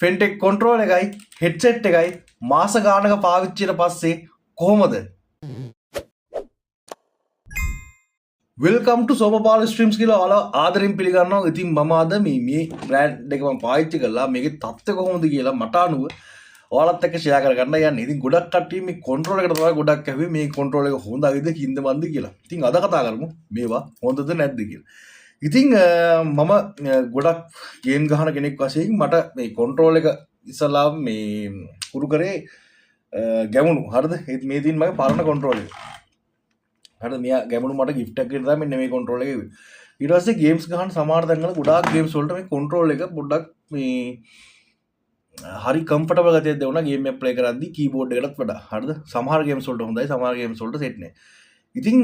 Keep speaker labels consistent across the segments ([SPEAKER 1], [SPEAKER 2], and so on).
[SPEAKER 1] ෆෙන්ටෙක් control එකයි headset එකයි මාස ගානක පාවිච්චියට පස්සේ කොහොමද වෙල්කම් ටු සෝමපාල ස්ට්‍රීම්ස් කියලා ඔයාලා ආදරෙන් පිළිගන්නවා. ඉතින් මම අද මේ බ්‍රෑන්ඩ් එක මම පාවිච්චි කළා. මේකේ තත්ත්වය කොහොමද කියලා මට අනුව ඔයාලත් එක්ක ෂෙයා කරගන්න යන්නේ. ඉතින් ගොඩක් කට්ටිය මේ කන්ට්‍රෝල් එකට තමයි ගොඩක් ඇහුවේ මේ කන්ට්‍රෝල් එක හොඳයිද කින්ද මන්ද කියලා. ඉතින් අද කතා කරමු මේවා හොඳද නැද්ද කියලා. ඉතින් මම ගොඩක් ගේම් ගහන කෙනෙක් වශයෙන් මට මේ කන්ට්‍රෝල් එක ඉස්සලා මේ හුරු කරේ ගැමුණු. හරිද? මේ තියෙන මගේ පරණ කන්ට්‍රෝල් එක. හරිද? මෙයා ගැමුණු මට gift එකක් දෙන්න මෙන්න මේ කන්ට්‍රෝල් එක. ඊට පස්සේ ගේම්ස් ගහන සමහර තැන්වල ගොඩාක් ගේම්ස් වලට මේ කන්ට්‍රෝල් එක පොඩ්ඩක් මේ හරි කම්ෆර්ටබල් ගතියක් දෙවුණා ගේම් එක ප්ලේ කරද්දී කීබෝඩ් එකටත් වඩා. හරිද? සමහර ගේම්ස් වලට හොඳයි, සමහර ගේම්ස් වලට සෙට් නෑ. ඉතින්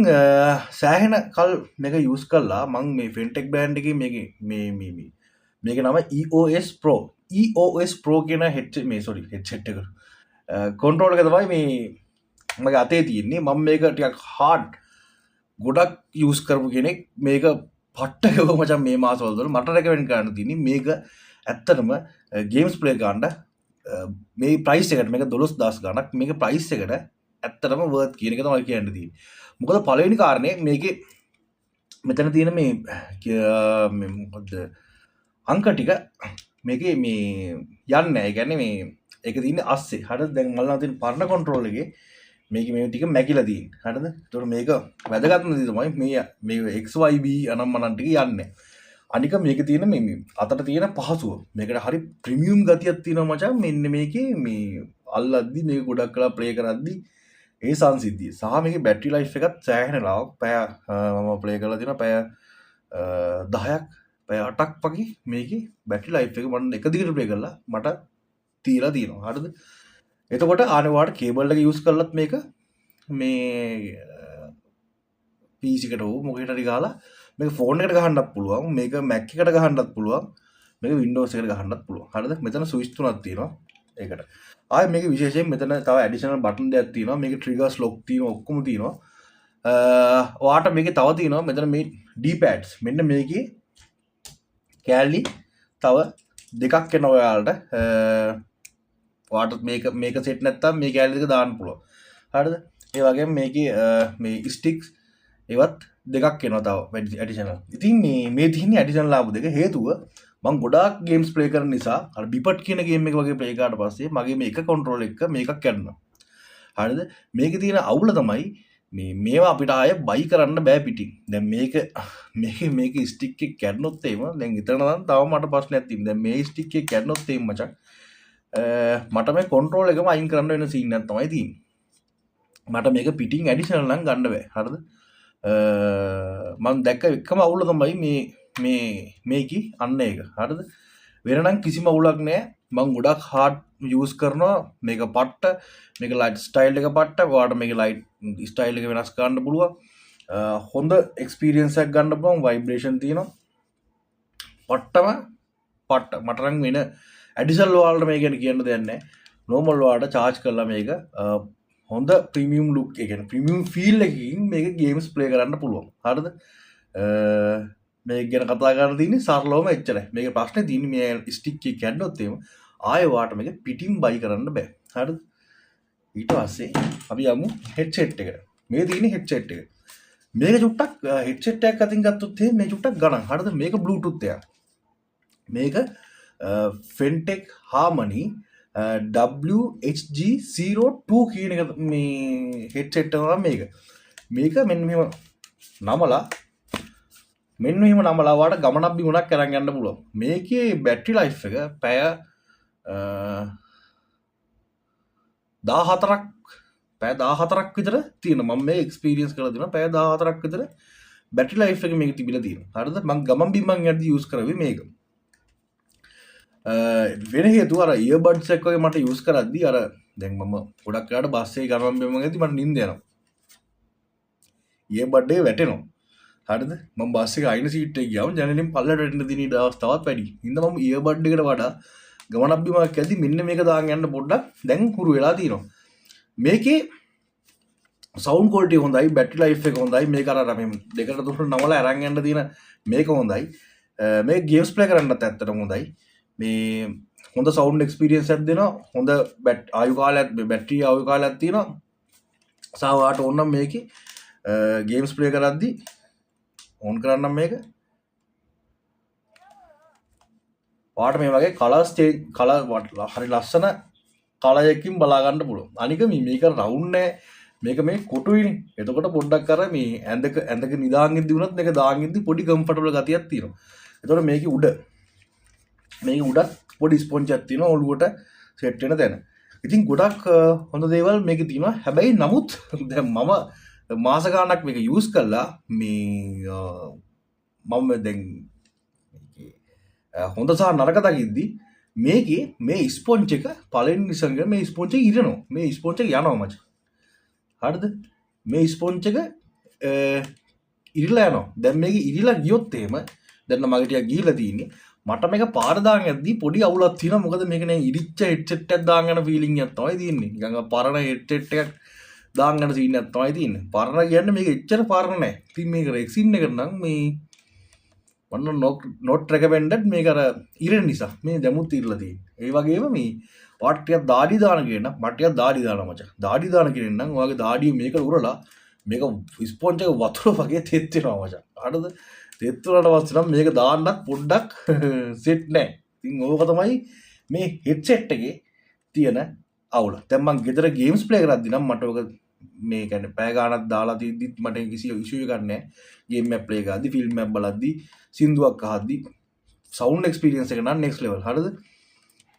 [SPEAKER 1] සෑහෙන කල් මේක යූස් කළා. මම මේ ෆෙන්ටෙක් බ්‍රෑන්ඩ් එකේ මේක නම EOS Pro. EOS Pro කියන හෙඩ්සෙට් එක. කන්ට්‍රෝල් එක තමයි මේ මගේ අතේ තියෙන්නේ. මම මේක ටිකක් හાર્ඩ් ගොඩක් යූස් කරපු කෙනෙක්. මේක පට්ටකව මචං මේ මාසවල මට රෙකමෙන්ඩ් කරන්න තියෙන්නේ මේක ඇත්තටම ගේම්ස් ප්ලේ කරන්න මේ ප්‍රයිස් එකට මේක 12000 ගණක් මේක ප්‍රයිස් එකට ඇත්තටම වර්ත් කියන එක තමයි කියන්න තියෙන්නේ. මොකද පළවෙනි කාරණේ මේකේ මෙතන තියෙන මේ මොකද අංක ටික මේකේ මේ යන්නේ නැහැ. ඒ කියන්නේ මේ ඒක තියෙන්නේ අස්සේ. හරිද? දැන් මල්ලා තියෙන පරණ කන්ට්‍රෝල් එකේ මේක මේ ටික මැකිලා තියෙන්නේ. හරිද? ඒතකොට මේක වැදගත්ම දේ තමයි මේ XYB අනම්මනන් ටික යන්නේ. අනික මේක තියෙන මේ අතට තියෙන පහසුව. මේකට හරි ප්‍රීමියම් ගතියක් තියෙනවා මචං. මෙන්න මේකේ මේ අල්ලද්දි මේක ගොඩක් කලා ප්ලේ කරද්දි ඒ සංසිද්ධිය. සහ මේකේ බැටරි ලයිෆ් එකත් සෑහෙන ලාවක්. පැය මම ප්ලේ කරලා තියෙනවා පැය 10ක් පැය 8ක් වගේ මේකේ බැටරි ලයිෆ් එක මම එක දිගට ප්ලේ කරලා මට තියලා තියෙනවා. හරිද? එතකොට ආනවාට කේබල් එක යූස් කරලත් මේක මේ PC එකට හෝ මොකකට හරි ගහලා මේක ෆෝන් එකට ගහන්නත් පුළුවන්. මේක Mac එකට ගහන්නත් පුළුවන්. මේක Windows එකට ගහන්නත් පුළුවන්. හරිද? මෙතන ස්විච් තුනක් තියෙනවා ඒකට. ආයේ මේක විශේෂයෙන් මෙතන තව ඇඩිෂනල් බටන් දෙකක් තියෙනවා. මේක ට්‍රිගර්ස් ලොක් තියෙනවා ඔක්කොම තියෙනවා. ඔයාට මේකේ තව තියෙනවා මෙතන මේ D-pads. මෙන්න මේකේ කැලි තව දෙකක් එනවා ඔයාලට. ඔයාට මේක සෙට් නැත්තම් මේ කැලි දෙක දාන්න පුළුවන්. හරිද? ඒ වගේම මේකේ මේ ස්ටික්ස් ඒවත් දෙකක් එනවා තව ඇඩිෂනල්. ඉතින් මේ තියෙන ඇඩිෂනල් ලාභ දෙක හේතුව මම ගොඩාක් ගේම්ස් ප්ලේ කරන නිසා අර බිපට් කියන ගේම් එක වගේ ප්ලේ කරාට පස්සේ මගේ මේ එක කන්ට්‍රෝල් එක මේකක් කැඩුණා. හරිද? මේකේ තියෙන අවුල තමයි මේවා අපිට ආයෙ බයි කරන්න බෑ පිටින්. දැන් මේක ස්ටික් එක කැඩුණොත් එහෙම දැන් ඉතන නම් තව මට ප්‍රශ්නයක් තියෙනවා. දැන් මේ ස්ටික් එක කැඩුණොත් එහෙම මචං මට මේ කන්ට්‍රෝල් එකම අයින් කරන්න වෙන සීන් එකක් තමයි තියෙන්නේ. මට මේක පිටින් ඇඩිෂනල් නම් ගන්න බෑ. හරිද? මම දැක්ක එකම අවුල තමයි මේකි අන්න ඒක. හරිද? වෙනනම් කිසිම අවුලක් නැහැ. මම ගොඩක් හાર્ඩ් යූස් කරනවා. මේක පට්ට මේක ලයිට් ස්ටයිල් එක පට්ට. ඔයාලට මේක ලයිට් ස්ටයිල් එක වෙනස් කරන්න පුළුවන්. හොඳ එක්ස්පීරියන්ස් එකක් ගන්න පුළුවන්. ভাইබ්‍රේෂන් තියෙනවා. පට්ට මට නම් වෙන ඇඩිෂනල් ඔයාලට මේක ගැන කියන්න දෙයක් නැහැ. නෝමල් ඔයාලට charge කරලා මේක හොඳ ප්‍රීමියම් ලුක් එක කියන්නේ ප්‍රීමියම් ෆීල් එකකින් මේක ගේම්ස් ප්ලේ කරන්න පුළුවන්. හරිද? මේක ගැන කතා කරන්න තියෙන්නේ සරලවම එච්චරයි. මේක ප්‍රශ්නේ තියෙන්නේ මේ ස්ටික් එක කැඩුණොත් එහෙම ආයෙ වාට මේක පිටින් බයි කරන්න බෑ. හරිද? ඊට පස්සේ අපි යමු හෙඩ්සෙට් එකට. මේ තියෙන්නේ හෙඩ්සෙට් එක. මේක චුට්ටක් හෙඩ්සෙට් එකක් අතින් ගත්තොත් එහෙම මේ චුට්ටක් ගණන්. හරිද? මේක බ්ලූටූත් එකක්. මේක Fentech Harmony WHG02 කියන එක මේ හෙඩ්සෙට් එක තමයි මේක. මේක මෙන්න මෙහෙම නමලා වාට ගමනක් බිමනක් අරන් යන්න පුළුවන්. මේකේ බැටරි ලයිෆ් එක පැය 14ක් විතර තියෙනවා. මම මේ එක්ස්පීරියන්ස් කරලා දෙනවා. පැය 14ක් විතර බැටරි ලයිෆ් එක මේක තිබිලා තියෙනවා. හරිද? මම ගමන් බිමන් යද්දි යූස් කරවේ මේක. වෙන හේතුව අර ඉයර්බඩ්ස් එක වගේ මට යූස් කරද්දී අර දැන් මම ගොඩක් වෙලාවට බස් එකේ ගමන් බිමන් යද්දි මට නිින්ද යනවා. ඉයර්බඩ් එක වැටෙනවා. හරිද? මම බස් එකේ අයින සීට් එකේ ගියාම ජනේලෙන් පල්ලට වැටෙන්න දින දවස් තවත් වැඩි. ඉතින් මම ඉයර්බඩ් එකට වඩා ගමනක් බිමක් යද්දි මෙන්න මේක දාන් යන්න පොඩ්ඩක් දැන් හුරු වෙලා තියෙනවා. මේකේ සවුන්ඩ් ක්වොලිටි හොඳයි, බැටරි ලයිෆ් එක හොඳයි. මේක අර මේ දෙකට තුනට නමලා අරන් යන්න තියෙන මේක හොඳයි. මේ ගේම්ස් ප්ලේ කරන්නත් ඇත්තටම හොඳයි. මේ හොඳ සවුන්ඩ් එක්ස්පීරියන්ස් එකක් දෙනවා. හොඳ ආයු කාලයක් බැටරි ආයු කාලයක් තියෙනවා. සහ ඔයාට ඕන නම් මේකේ ගේම්ස් ප්ලේ කරද්දී ඕන් කරන්නම් මේක. ඔයාට මේ වගේ කලර්ස් කලර් හරි ලස්සන කලයකින් බලා ගන්න පුළුවන්. අනික මේක රවුන්ඩ් නෑ. මේක මේ කොටුයිනේ. එතකොට පොඩ්ඩක් අර මේ ඇඳක නිදාගෙන ඉඳි වුණත් මේක දාගෙන ඉඳි පොඩි කම්ෆර්ටබල් ගතියක් තියෙනවා. එතකොට මේකේ උඩ පොඩි ස්පොන්ජ් එකක් තියෙනවා ඔළුවට සෙට් වෙන තැන. ඉතින් ගොඩක් හොඳ දේවල් මේකේ තියෙනවා. හැබැයි නමුත් දැන් මම මාස ගාණක් මේක යූස් කළා. මේ මම දැන් හොඳ සහ නරක දකිද්දි මේකේ මේ ස්පොන්ජ් එක පළවෙනි නිසංග මේ ස්පොන්ජ් එක ඉරනවා. මේ ස්පොන්ජ් එක යනවා මචං. හරිද? මේ ස්පොන්ජ් එක ඉරිලා යනවා. දැන් මේක ඉරිලා ගියොත් එහෙම දැන් මගේ ටිකක් ගිහිලා තියෙන්නේ. මට මේක පාර දාගෙන යද්දී පොඩි අවුලක් තියෙනවා. මොකද මේක නේ ඉරිච්ච හෙඩ්සෙට් එකක් දාගෙන යන ෆීලිං එකක් තමයි තියෙන්නේ. නිකන් පරණ හෙඩ්සෙට් එකක් දාගෙන යන සීන් එකක් තමයි තියෙන්නේ. පරණ කියන්නේ මේක එච්චර පරණ නෑ. ඉතින් මේක රෙක්සින් එකට නම් මේ වන්න not recommended මේක අර ඉරෙන නිසා මේ දැමුත් ඉරලා තියෙන්නේ. ඒ වගේම මේ වාට ටිකක් දාඩි දාන කෙනෙක් නම් මට ටිකක් දාඩි දානවා මචං. දාඩි දාන කෙනෙක් නම් ඔයාගේ දාඩිය මේක උරලා මේක ස්පොන්ජ් එක වතුර වගේ තෙත් වෙනවා මචං. හරිද? තෙත් වුණාට පස්සේ නම් මේක දාන්නත් පොඩ්ඩක් සෙට් නෑ. ඉතින් ඕක තමයි මේ හෙඩ්සෙට් එකේ තියෙන අවුල. දැන් මම ගෙදර ගේම්ස් ප්ලේ කරද්දි නම් මට ඔක මේ කියන්නේ පැය ගාණක් දාලා තියද්දිත් මට කිසි ඉෂුව එකක් නැහැ. ගේම් එකක් ප්ලේ කරද්දි, ෆිල්ම් එකක් බලද්දි, සින්දුවක් අහද්දි සවුන්ඩ් එක්ස්පීරියන්ස් එක නම් නෙක්ස්ට් ලෙවල්. හරිද?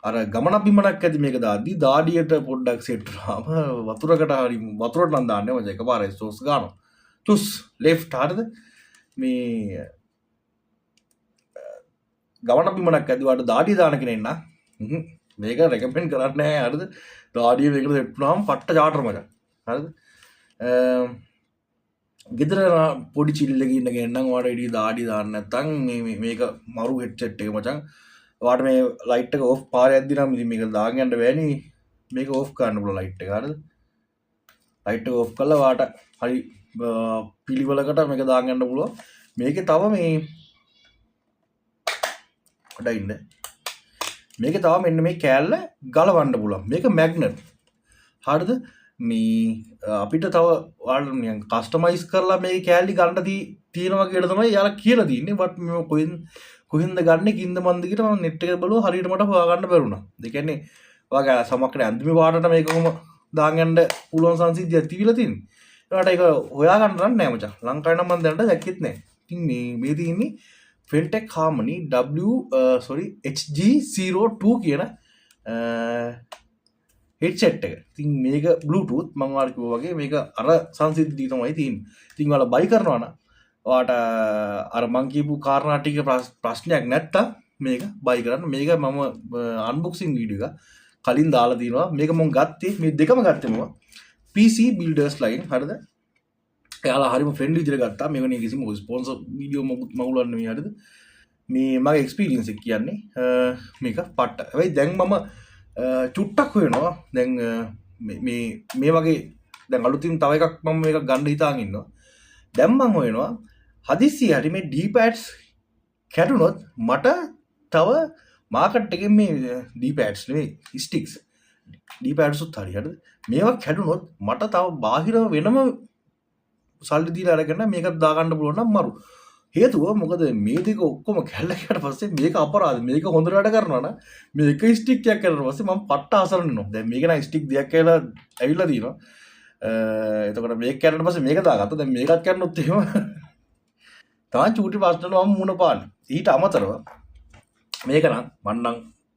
[SPEAKER 1] අර ගමන බිමනක් ඇති මේක දාද්දි දාඩියට පොඩ්ඩක් සෙට් වුණාම වතුරකට හරි වතුරට නම් දාන්නේ මම එකපාරයි සෝස් ගන්නවා. තුස් ලෙෆ්ට් හරිද? මේ ගමන බිමනක් ඇදුවාට දාඩිය දාන කෙනෙක් නම් මේක රෙකමෙන්ඩ් කරන්නේ නැහැ. හරිද? දාඩිය මේකට සෙට් වුණාම පට්ට චාටර් මචං. හරිද? ගෙදර පොඩි චිල් එකක ඉන්න කෙනෙක් නම් ඔයාට ඉඩි දාඩිය දාන්න නැත්නම් මේක මරු හෙඩ්සෙට් එක මචං. ඔයාට මේ ලයිට් එක ඕෆ් පාරේ යද්දි නම් ඉතින් මේක දාගෙන යන්න බෑනේ. මේක ඕෆ් කරන්න පුළුවන් ලයිට් එක. හරිද? ලයිට් එක ඕෆ් කළා ඔයාට හරි පිළිවෙලකට මේක දාගෙන යන්න පුළුවන්. මේකේ තව මේ අඩින්න මේකේ තව මෙන්න මේ කෑල්ල ගලවන්න පුළුවන්. මේක මැග්නට්. හරිද? මේ අපිට තව ඔයාලා නිකන් කස්ටමයිස් කරලා මේ කෑල්ලි ගන්න තියෙනවා කියලා තමයි යාලා කියලා තින්නේ. බට් මම කොහෙන්ද ගන්නෙ කින්ද මන්ද කියලා මම net එකේ බලුවා හරියට මට හොයාගන්න බැරුණා. ඒ කියන්නේ ඔයාගේ සමහරකට අන්තිම පාටට මේක කොහොම දාන් යන්න පුළුවන් සංසිද්ධියක් තිබිලා තින්නේ. ඒකට ඒක හොයාගන්න රන් නෑ මචං. ලංකාවේ නම් මම දැනට දැක්කෙත් නෑ. ඉතින් මේ තියෙන්නේ Feltec Harmony HG02 කියන හෙඩ්සෙට් එක. ඉතින් මේක Bluetooth මම ඔයාලට කිව්වා වගේ මේක අර සංසිද්ධිය තමයි තියෙන්නේ. ඉතින් ඔයාලා බයි කරනවා නම් ඔයාට අර මං කියපු කාරණා ටික ප්‍රශ්නයක් නැත්තම් මේක බයි කරන්න. මේක මම අන්බොක්සින් වීඩියෝ එක කලින් දාලා තියෙනවා. මේක මම ගත්තේ මේ දෙකම ගත්තේ මම PC Builders line. හරිද? එයාලා හරිම ෆ්‍රෙන්ඩ්ලි විදිහට ගත්තා. මේක නේ කිසිම ස්පොන්සර් වීඩියෝ මගුලන්නේ නෙවෙයි. හරිද? මේ මගේ එක්ස්පීරියන්ස් එක කියන්නේ මේක පට්ට. හැබැයි දැන් මම චුට්ටක් වෙනවා. දැන් මේ වගේ දැන් අලුතින් තව එකක් මම මේක ගන්න හිතාගෙන ඉන්නවා. දැන් මම හොයනවා හදිස්සිය හරි මේ D-pads කැඩුනොත් මට තව මාකට් එකෙන් මේ D-pads නෙවෙයි sticks D-pads උත් හරියට මේවා කැඩුනොත් මට තව බාහිර වෙනම සල්ලි දීලා අරගෙන මේකත් දාගන්න පුළුවන් නම් මරු. හේතුව මොකද මේ දෙක ඔක්කොම කැල්ලකට පස්සේ මේක අපරාධ. මේක හොඳට වැඩ කරනවා නම් මේ එක ස්ටික් එකක් කරලා පස්සේ මම පට්ට අසරණ වෙනවා. දැන් මේක නම් ස්ටික් දෙකක් කියලා ඇවිල්ලා තියෙනවා. එතකොට මේක කැඩුණාට පස්සේ මේක දාගත්තා. දැන් මේකත් කැඩුණොත් එහෙම තාම චූටි ප්‍රශ්න වල මම මුණ පාන්නේ. ඊට අමතරව මේක නම් මන්නම්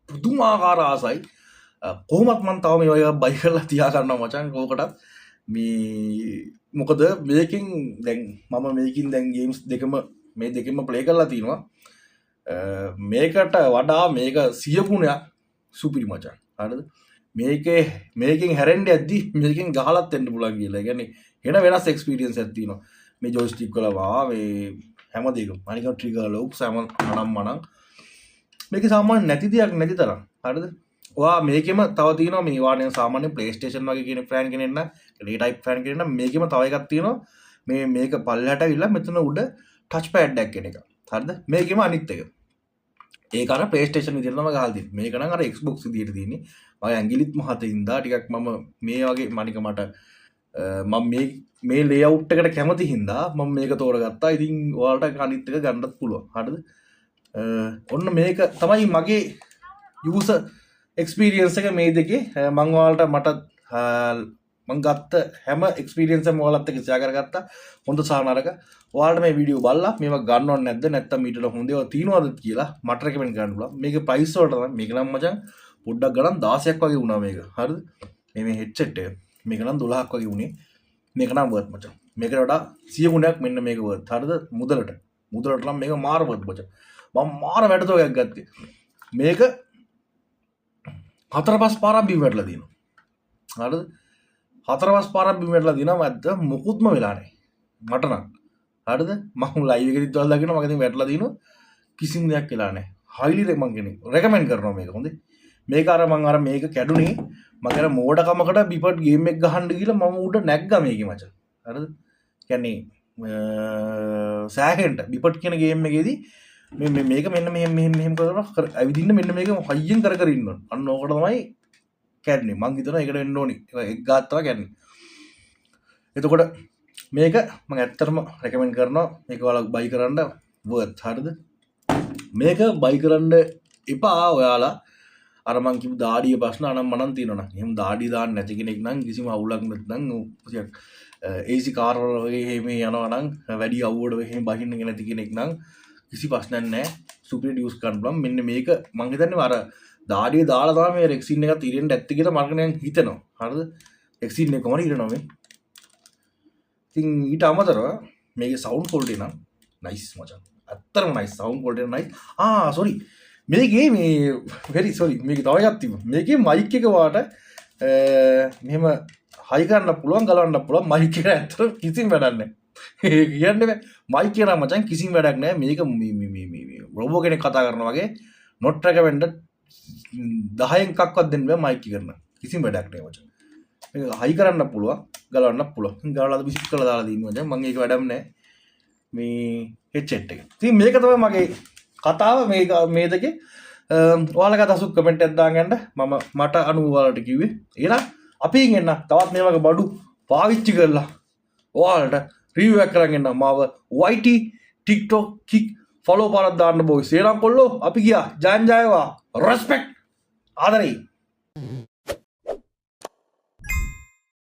[SPEAKER 1] පුදුමාකාර ආසයි. කොහොමත් මම තව මේ වගේ බයි කරලා තියා ගන්නවා මචං. ඕකටත් මේ මොකද මේකෙන් දැන් මම මේකින් දැන් ගේම්ස් මේ දෙකම ප්ලේ කරලා තිනවා. මේකට වඩා මේක 100 ගුණයක් සුපිරි මචං. හරිද? මේකෙන් හැරෙන්න යද්දි මේකෙන් ගහලත් එන්න පුළුවන් කියලා. ඒ කියන්නේ වෙන වෙනස් එක්ස්පීරියන්ස් එකක් තියෙනවා. මේ ජොයිස්ටික් වල මේ හැම දෙයකම අනික ට්‍රිගර් ලොක්ස් හැම මනම් මේක සාමාන්‍ය නැති දෙයක් නැති තරම්. හරිද? ඔයා මේකෙම තව තියෙනවා මේ වාණය සාමාන්‍ය PlayStation වගේ කියන ෆෑන් කෙනෙක් නම් ඒ ටයිප් ෆෑන් කෙනෙක් නම් මේකෙම තව එකක් තියෙනවා. මේක පල්ලෙහාට ඇවිල්ලා මෙතන උඩ ටච් පෑඩ් එකක් කෙන එක. හරිද? මේකෙම අනිත් එක. ඒක අර PlayStation විදිහට තමයි ගහලා තියෙන්නේ. මේක නම් අර Xbox විදිහට තියෙන්නේ. මගේ ඇඟිලිත් මහතින්දා ටිකක් මම මේ වගේ මණික මට මම මේ ලේඅවුට් එකට කැමති හින්දා මම මේක තෝරගත්තා. ඉතින් ඔයාලට අනිත් එක ගන්නත් පුළුවන්. හරිද? ඔන්න මේක තමයි මගේ යූසර් එක්ස්පීරියන්ස් එක මේ දෙකේ. මම ඔයාලට මම ගත්ත හැම එක්ස්පීරියන්ස් එකම ඔයාලත් එක්ක ෂෙයා කරගත්තා. හොඳ සහ නරක. ඔයාලට මේ වීඩියෝ බලලා මේවා ගන්නව නැද්ද නැත්නම් ඊට හොඳ ඒවා තියෙනවද කියලා මට රෙකමෙන්ඩ් කරන්න පුළුවන්. මේකේ ප්‍රයිස් වලට තමයි මේක නම් මචං පොඩ්ඩක් ගණන් 16ක් වගේ වුණා මේක. හරිද? මේ හෙඩ්සෙට් එක. මේක නම් 12ක් වගේ වුණේ. මේක නම් වර්ත් මචං. මේකට වඩා 100 ගුණයක් මෙන්න මේක වර්ත්. හරිද? මුදලට නම් මේක මාර වර්ත් මචං. මම මාර වැඩතෝගයක් ගත්තේ. මේක 4-5 පාරක් බිම් වැටලා දිනවා. හරිද? 4-5 පාරක් බිම් වැටලා දිනවා මැද්ද මොකුත්ම වෙලා නැහැ. මට නම්. හරිද? මම ලයිව් එකේදීත් වල දකින්න මම ඉතින් වැටලා දිනවා. කිසිම දෙයක් වෙලා නැහැ. හයිලි රෙකමෙන්ඩ් කරනවා මේක. හොඳේ. මේක අර මම අර මේක කැඩුනේ මගේ අර මෝඩකමකට බිපට් ගේම් එක ගහන්න ගිහලා මම උඩ නැග්ගා මේකේ මචං. හරිද? කියන්නේ සෑහෙන්ට බිපට් කියන ගේම් එකේදී මේක මෙන්න මෙහෙම කරලා ඇවිදින්න මෙන්න මේක හයියෙන් කර ඉන්න ඕන. අන්න ඕකට තමයි කැඩුනේ. මං හිතනවා ඒකට වෙන්න ඕනි. ඒක ගාත්තා කැඩුනේ. එතකොට මේක මම ඇත්තටම රෙකමෙන්ඩ් කරනවා මේක ඔයාලා බයි කරන්න වර්ත්. හරිද? මේක බයි කරන්න එපා ඔයාලා අර මං කිව්ව දාඩිය ප්‍රශ්න අනම්මනම් තියෙනවා නම්. එහෙනම් දාඩිය දාන්න නැති කෙනෙක් නම් කිසිම අවුලක් නැත්නම් AC කාර් වගේ එහෙම යනවා නම් වැඩි අවුවට එහෙම බහින්න නැති කෙනෙක් නම් කිසි ප්‍රශ්නයක් නැහැ. සුපිරියට යූස් කරන්න පුළුවන්. මෙන්න මේක මං හිතන්නේ අර දාඩිය දාලා තමයි මේ රෙක්සින් එකත් ඉරෙන්න ඇත්ත කියලා මම හිතනවා. හරිද? රෙක්සින් එකම ඉරනවා මේ. ඉතින් ඊට අමතරව මේකේ සවුන්ඩ් ක්වොලිටි නම් නයිස් මචං. ඇත්තටම nice sound quality nice. Sorry. මේකේ මේ වෙරි සෝරි මේක තව එකක් තිබුණා. මේකේ මයික් එක වාට මෙහෙම හයි කරන්න පුළුවන් ගලවන්න පුළුවන් මයික් එක ඇත්තට කිසිම වැඩක් නැහැ. ඒ කියන්නේ මයික් එක නම් මචං කිසිම වැඩක් නැහැ. මේක මේ රොබෝ කෙනෙක් කතා කරනවා වගේ not recommended 10න් එකක්වත් දෙන්න බෑ මයික් එක කරන. කිසිම වැඩක් නැහැ මචං. මේක හයි කරන්න පුළුවන් ගලවන්න පුළුවන්. ගලවලා විසිට් කරලා දාලා දින්න මචං. මම ඒක වැඩක් නැහැ. මේ හෙඩ්සෙට් එක. ඉතින් මේක තමයි මගේ කතාව මේ දෙකේ ඔයාලගේ අදහසක් කමෙන්ට් එකක් දාගන්න මට අනුව ඔයාලට කිව්වේ. එහෙනම් අපි එන්න තවත් මේ වගේ බඩු පාවිච්චි කරලා ඔයාලට රිවිව් එකක් කරන් එන්න මාව YT TikTok kick follow පාරක් දාන්න බොයිස්. එහෙනම් කොල්ලෝ අපි ගියා. ජයන් ජයවා. respect ආදරේ